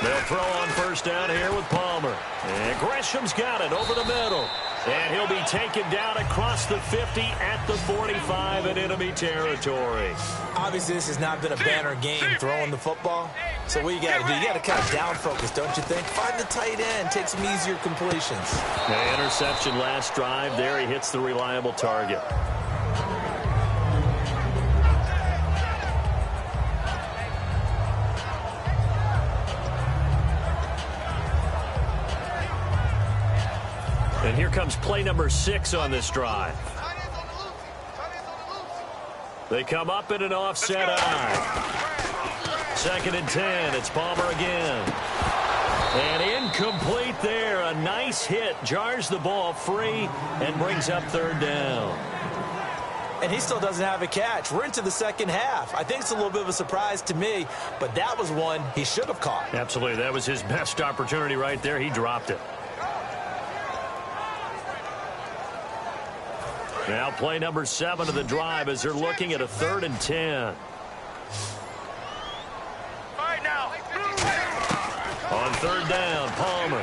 They'll throw on 1st down here with Palmer. And Gresham's got it over the middle. And he'll be taken down across the 50 at the 45 in enemy territory. Obviously, this has not been a banner game throwing the football. So what you got to do, you got to kind of down focus, don't you think? Find the tight end, take some easier completions. The interception last drive there. He hits the reliable target. And here comes play number 6 on this drive. They come up in an offset eye. 2nd and 10. It's Palmer again. And incomplete there. A nice hit. Jars the ball free and brings up 3rd down. and he still doesn't have a catch. We're into the second half. I think it's a little bit of a surprise to me, but that was one he should have caught. Absolutely. That was his best opportunity right there. He dropped it. Now play number 7 of the drive as they're looking at a 3rd and 10. On 3rd down, Palmer.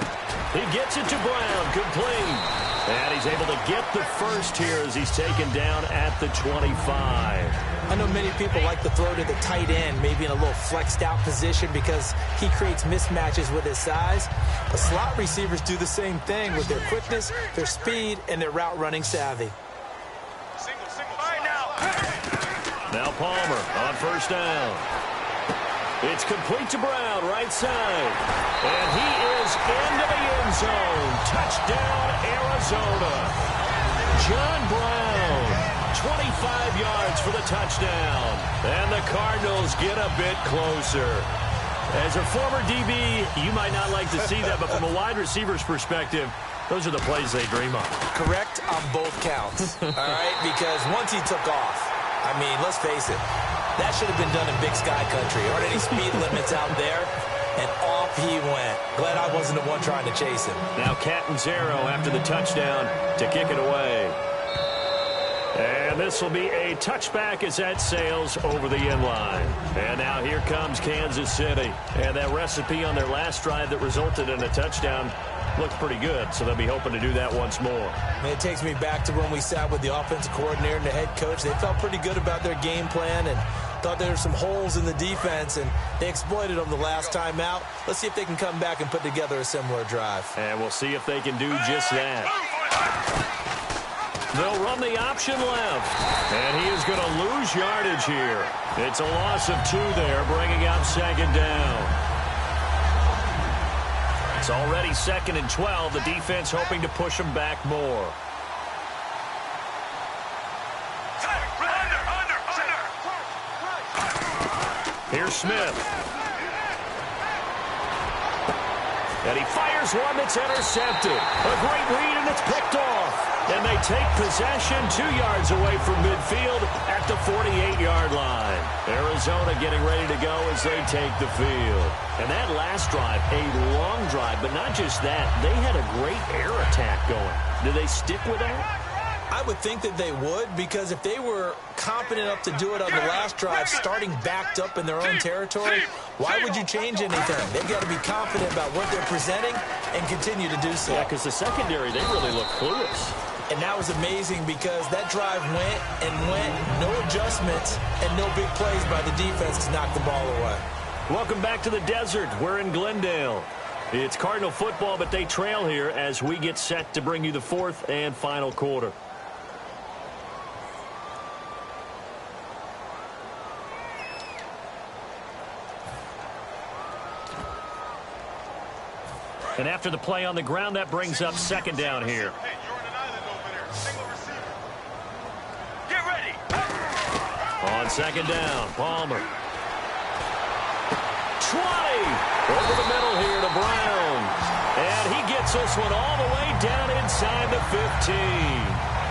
He gets it to Brown, complete. And he's able to get the first here as he's taken down at the 25. I know many people like to throw to the tight end, maybe in a little flexed out position because he creates mismatches with his size. But slot receivers do the same thing with their quickness, their speed, and their route running savvy. Now Palmer on 1st down. It's complete to Brown, right side. And he is into the end zone. Touchdown, Arizona. John Brown, 25 yards for the touchdown. And the Cardinals get a bit closer. As a former DB, you might not like to see that, but from a wide receiver's perspective, those are the plays they dream of. Correct on both counts, all right? Because once he took off, I mean, let's face it, that should have been done in Big Sky Country. There aren't any speed limits out there, and off he went. Glad I wasn't the one trying to chase him. Now Catanzaro after the touchdown to kick it away. And this will be a touchback as that sails over the end line. And now here comes Kansas City. And that recipe on their last drive that resulted in a touchdown looked pretty good, so they'll be hoping to do that once more. And it takes me back to when we sat with the offensive coordinator and the head coach. They felt pretty good about their game plan and thought there were some holes in the defense, and they exploited them the last time out. Let's see if they can come back and put together a similar drive. And we'll see if they can do just that. They'll run the option left, and he is going to lose yardage here. It's a loss of 2 there, bringing up 2nd down. It's already 2nd and 12. The defense hoping to push them back more. Here's Smith. And he fires one that's intercepted. A great read, and it's picked off. And they take possession 2 yards away from midfield at the 48-yard line. Arizona getting ready to go as they take the field. And that last drive, a long drive, but not just that. They had a great air attack going. Do they stick with that? I would think that they would, because if they were confident enough to do it on the last drive, starting backed up in their own territory, why would you change anything? They've got to be confident about what they're presenting and continue to do so. Yeah, because the secondary, they really look clueless. And that was amazing because that drive went and went, no adjustments and no big plays by the defense to knock the ball away. Welcome back to the desert. We're in Glendale. It's Cardinal football, but they trail here as we get set to bring you the 4th and final quarter. And after the play on the ground, that brings up 2nd down here. Hey, you're on an island over there. Single receiver. Get ready. On 2nd down, Palmer. 20! Over the middle here to Brown. And he gets this one all the way down inside the 15.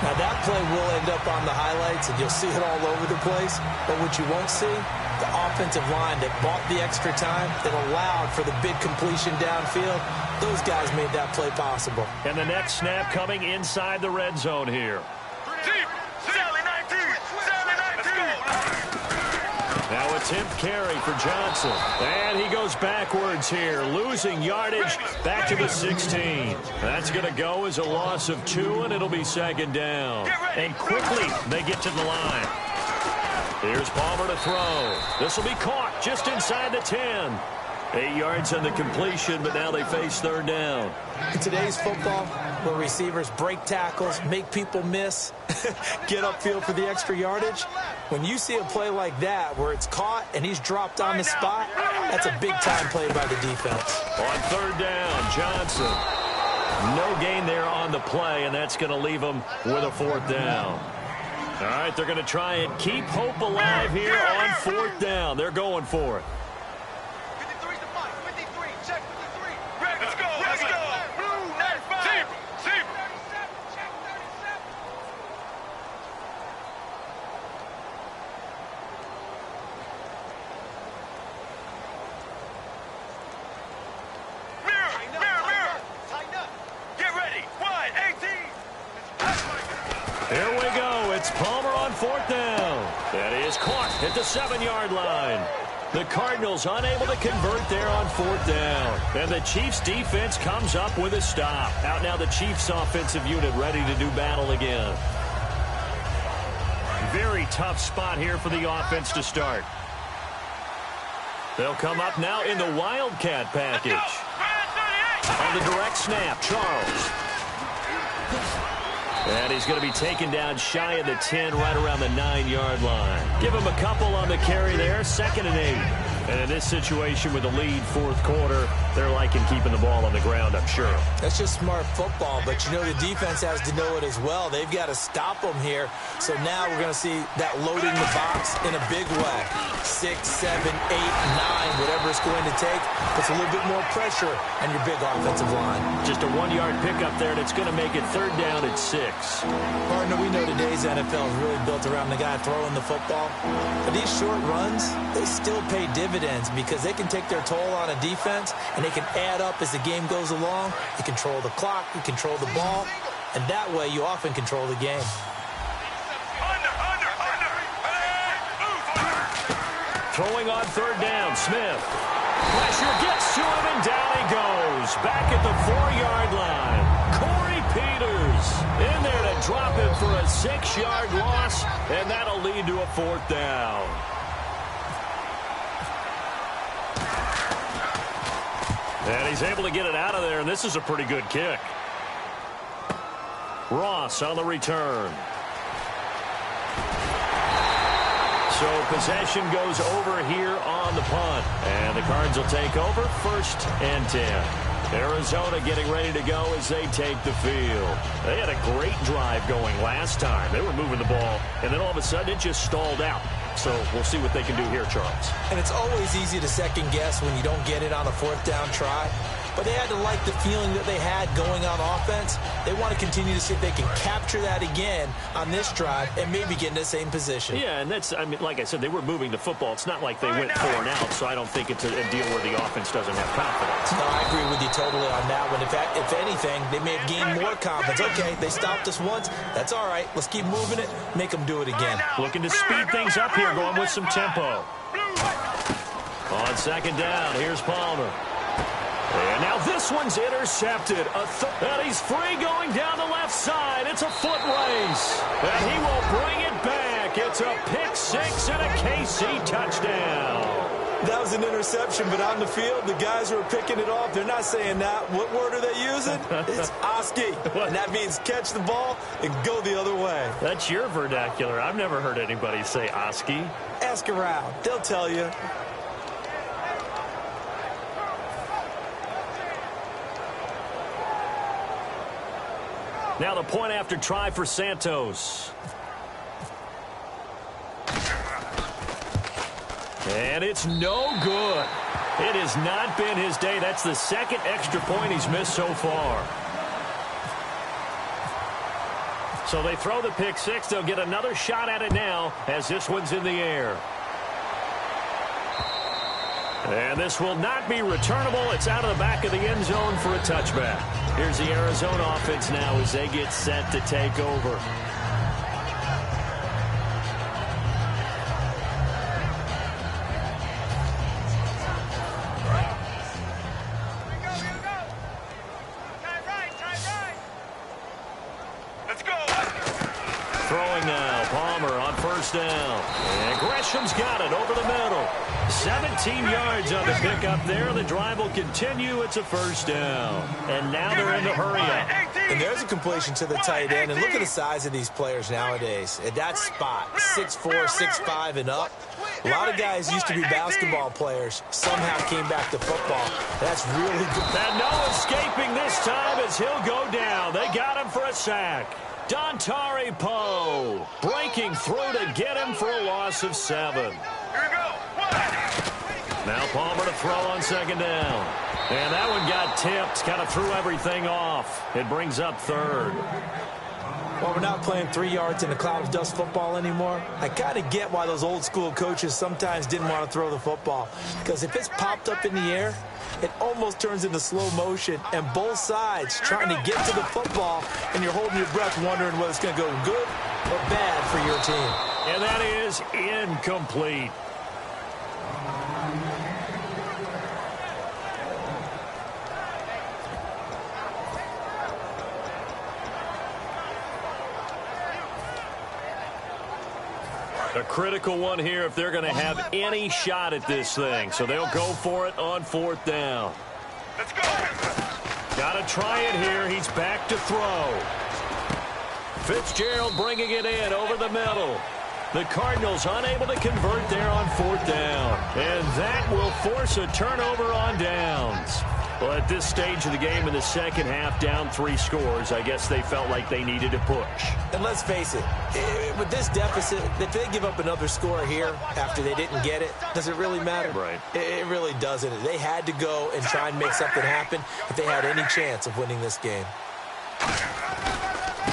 Now that play will end up on the highlights, and you'll see it all over the place. But what you won't see, the offensive line that bought the extra time, that allowed for the big completion downfield, those guys made that play possible. And the next snap coming inside the red zone here. Now attempt carry for Johnson. And he goes backwards here, losing yardage back to the 16. That's going to go as a loss of 2, and it'll be 2nd down. And quickly they get to the line. Here's Palmer to throw. This will be caught just inside the 10. 8 yards on the completion, but now they face 3rd down. In today's football, where receivers break tackles, make people miss, get upfield for the extra yardage, when you see a play like that where it's caught and he's dropped on the spot, that's a big-time play by the defense. On 3rd down, Johnson. No gain there on the play, and that's going to leave him with a 4th down. All right, they're going to try and keep hope alive here on 4th down. They're going for it. 53's the mark. 53. Check 53. Let's go. Let's go. Blue 95. Zebra. 4th down. That is caught at the 7-yard line. The Cardinals unable to convert there on 4th down. And the Chiefs defense comes up with a stop. Out now the Chiefs offensive unit ready to do battle again. Very tough spot here for the offense to start. They'll come up now in the Wildcat package. On the direct snap, Charles. And he's going to be taken down shy of the 10, right around the 9-yard line. Give him a couple on the carry there, 2nd and 8. And in this situation with the lead 4th quarter, they're liking keeping the ball on the ground, I'm sure. That's just smart football, but you know the defense has to know it as well. They've got to stop them here. So now we're going to see that loading the box in a big way. 6, 7, 8, 9, whatever it's going to take, puts a little bit more pressure on your big offensive line. Just a 1-yard pickup there, and it's going to make it 3rd down at 6. Partner, we know today's NFL is really built around the guy throwing the football. But these short runs, they still pay dividends because they can take their toll on a defense and they can add up as the game goes along. You control the clock, you control the ball, and that way you often control the game. Throwing on 3rd down, Smith. Pressure gets to him, and down he goes. Back at the 4-yard line. Corey Peters in there to drop him for a 6-yard loss, and that'll lead to a 4th down. And he's able to get it out of there, and this is a pretty good kick. Ross on the return. So possession goes over here on the punt. And the Cards will take over 1st and 10. Arizona getting ready to go as they take the field. They had a great drive going last time. They were moving the ball, and then all of a sudden it just stalled out. So we'll see what they can do here, Charles. And it's always easy to second guess when you don't get it on a 4th down try. But they had to like the feeling that they had going on offense. They want to continue to see if they can capture that again on this drive and maybe get in the same position. Yeah, and that's, I mean, like I said, they were moving the football. It's not like they went 4 and out, so I don't think it's a deal where the offense doesn't have confidence. No, I agree with you totally on that one. If anything, they may have gained more confidence. Okay, they stopped us once. That's all right. Let's keep moving it. Make them do it again. Looking to speed things up here, going with some tempo. On 2nd down, here's Palmer. And now this one's intercepted. And he's free going down the left side. It's a foot race. And he will bring it back. It's a pick 6 and a KC touchdown. That was an interception, but on the field, the guys who are picking it off, they're not saying that. What word are they using? It's Oski. And that means catch the ball and go the other way. That's your vernacular. I've never heard anybody say Oski. Ask around. They'll tell you. Now the point after try for Santos. And it's no good. It has not been his day. That's the 2nd extra point he's missed so far. So they throw the pick 6. They'll get another shot at it now as this one's in the air. And this will not be returnable. It's out of the back of the end zone for a touchback. Here's the Arizona offense now as they get set to take over. Throwing now, Palmer on 1st down. And Gresham's got it over the middle. 17 yards on the pickup there. The drive will continue. It's a 1st down. And now they're in the hurry-up. And there's a completion to the tight end. And look at the size of these players nowadays. At that spot, 6'4", 6'5", and up. A lot of guys used to be basketball players. Somehow came back to football. That's really good. And no escaping this time as he'll go down. They got him for a sack. Dontari Poe breaking through to get him for a loss of 7. Now Palmer to throw on 2nd down. And that one got tipped. Kind of threw everything off. It brings up 3rd. Well, we're not playing 3 yards in a cloud of dust football anymore. I kind of get why those old school coaches sometimes didn't want to throw the football. Because if it's popped up in the air, it almost turns into slow motion. And both sides trying to get to the football, and you're holding your breath wondering whether it's going to go good or bad for your team. And that is incomplete. A critical one here if they're going to have any shot at this thing. So they'll go for it on 4th down. Let's go. Got to try it here. He's back to throw. Fitzgerald bringing it in over the middle. The Cardinals unable to convert there on 4th down. And that will force a turnover on downs. Well, at this stage of the game in the second half, down 3 scores, I guess they felt like they needed to push. And let's face it, with this deficit, if they give up another score here after they didn't get it, does it really matter? Right. It really doesn't. They had to go and try and make something happen if they had any chance of winning this game.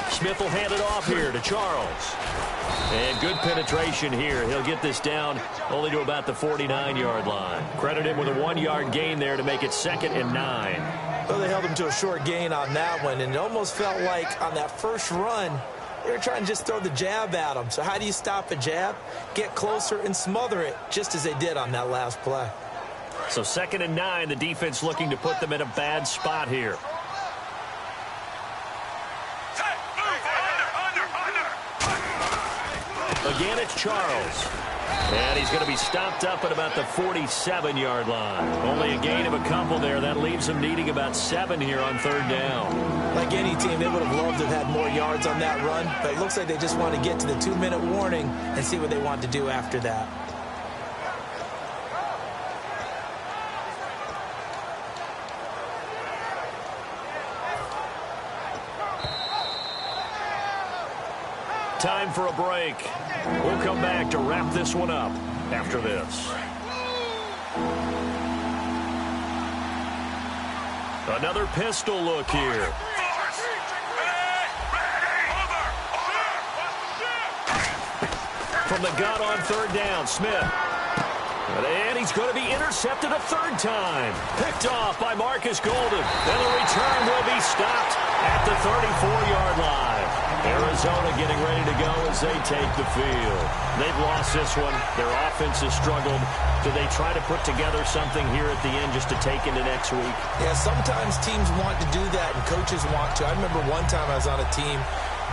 Smith will hand it off here to Charles. And good penetration here. He'll get this down only to about the 49-yard line. Credit him with a 1-yard gain there to make it 2nd and 9. Well, they held him to a short gain on that one, and it almost felt like on that first run, they were trying to just throw the jab at him. So how do you stop a jab? Get closer and smother it, just as they did on that last play. So 2nd and 9, the defense looking to put them in a bad spot here. Again, it's Charles. And he's going to be stopped up at about the 47-yard line. Only a gain of a couple there. That leaves them needing about 7 here on 3rd down. Like any team, they would have loved to have had more yards on that run, but it looks like they just want to get to the 2-minute warning and see what they want to do after that. Time for a break. We'll come back to wrap this one up after this. Another pistol look here. From the gun on 3rd down, Smith. And he's going to be intercepted a 3rd time. Picked off by Marcus Golden. And the return will be stopped at the 34-yard line. Arizona getting ready to go as they take the field. They've lost this one. Their offense has struggled. Do they try to put together something here at the end just to take into next week? Yeah, sometimes teams want to do that and coaches want to. I remember one time I was on a team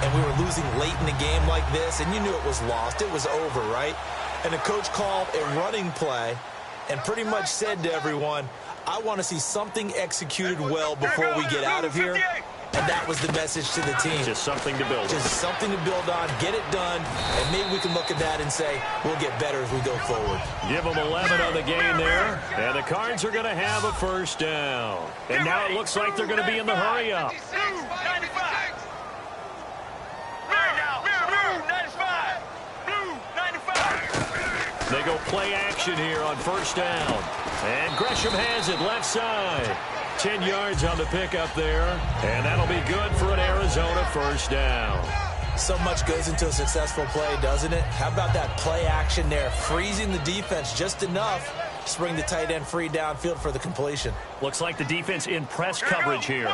and we were losing late in the game like this, and you knew it was lost. It was over, right? And the coach called a running play and pretty much said to everyone, I want to see something executed well before we get out of here. And that was the message to the team. Just something to build on. Just something to build on, get it done, and maybe we can look at that and say, we'll get better as we go forward. Give them 11 on the game there, and the Cards are going to have a 1st down. And now it looks like they're going to be in the hurry-up. They go play action here on 1st down. And Gresham has it left side. 10 yards on the pickup there. And that'll be good for an Arizona 1st down. So much goes into a successful play, doesn't it? How about that play action there? Freezing the defense just enough to bring the tight end free downfield for the completion. Looks like the defense in press coverage here.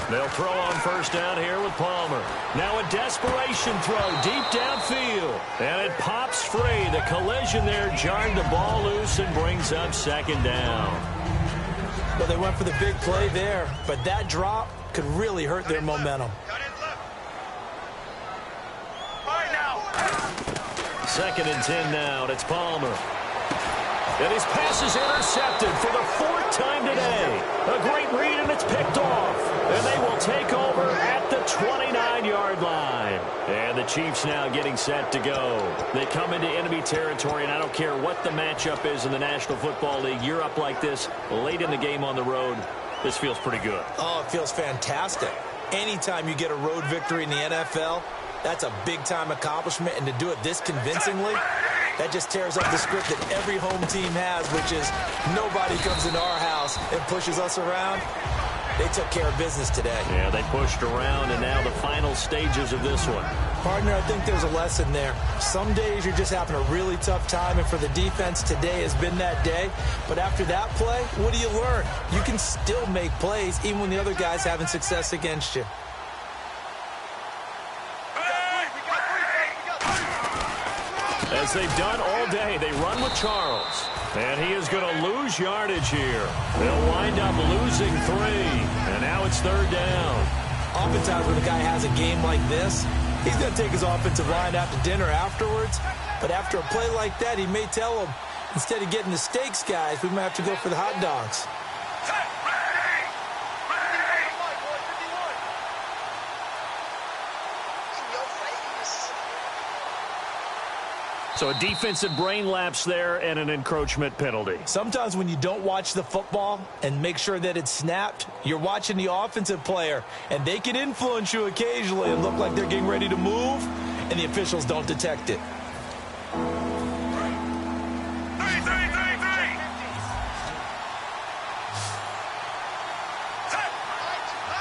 They'll throw on 1st down here with Palmer. Now a desperation throw deep downfield. And it pops free. The collision there jarred the ball loose and brings up 2nd down. Well, they went for the big play there, but that drop could really hurt their momentum. 2nd and 10 now. It's Palmer. And his pass is intercepted for the 4th time today. A great read, and it's picked off. And they will take over at the 29-yard line. And the Chiefs now getting set to go. They come into enemy territory, and I don't care what the matchup is in the National Football League. You're up like this late in the game on the road. This feels pretty good. Oh, it feels fantastic. Anytime you get a road victory in the NFL, that's a big-time accomplishment, and to do it this convincingly, that just tears up the script that every home team has, which is nobody comes into our house and pushes us around. They took care of business today. Yeah, they pushed around, and now the final stages of this one. Partner, I think there's a lesson there. Some days you're just having a really tough time, and for the defense, today has been that day. But after that play, what do you learn? You can still make plays even when the other guy's having success against you. As they've done all day, they run with Charles. And he is going to lose yardage here. They'll wind up losing 3. And now it's 3rd down. Oftentimes when a guy has a game like this, he's going to take his offensive line out to dinner afterwards. But after a play like that, he may tell them, instead of getting the steaks, guys, we might have to go for the hot dogs. So a defensive brain lapse there and an encroachment penalty. Sometimes when you don't watch the football and make sure that it's snapped, you're watching the offensive player, and they can influence you occasionally and look like they're getting ready to move, and the officials don't detect it.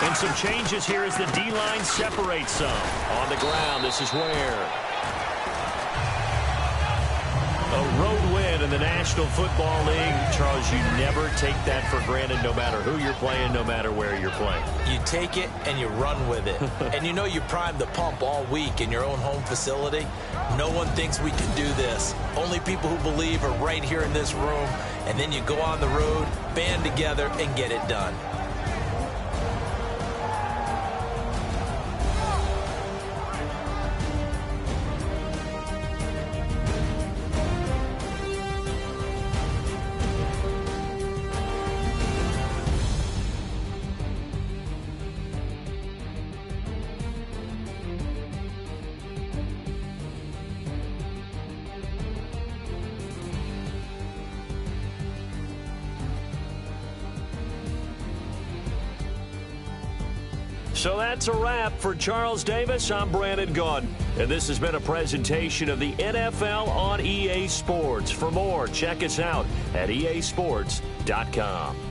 And some changes here as the D-line separates some. On the ground, this is where a road win in the National Football League. Charles, you never take that for granted no matter who you're playing, no matter where you're playing. You take it and you run with it. And you know you primed the pump all week in your own home facility. No one thinks we can do this. Only people who believe are right here in this room. And then you go on the road, band together, and get it done. So that's a wrap for Charles Davis. I'm Brandon Gaudin, and this has been a presentation of the NFL on EA Sports. For more, check us out at easports.com.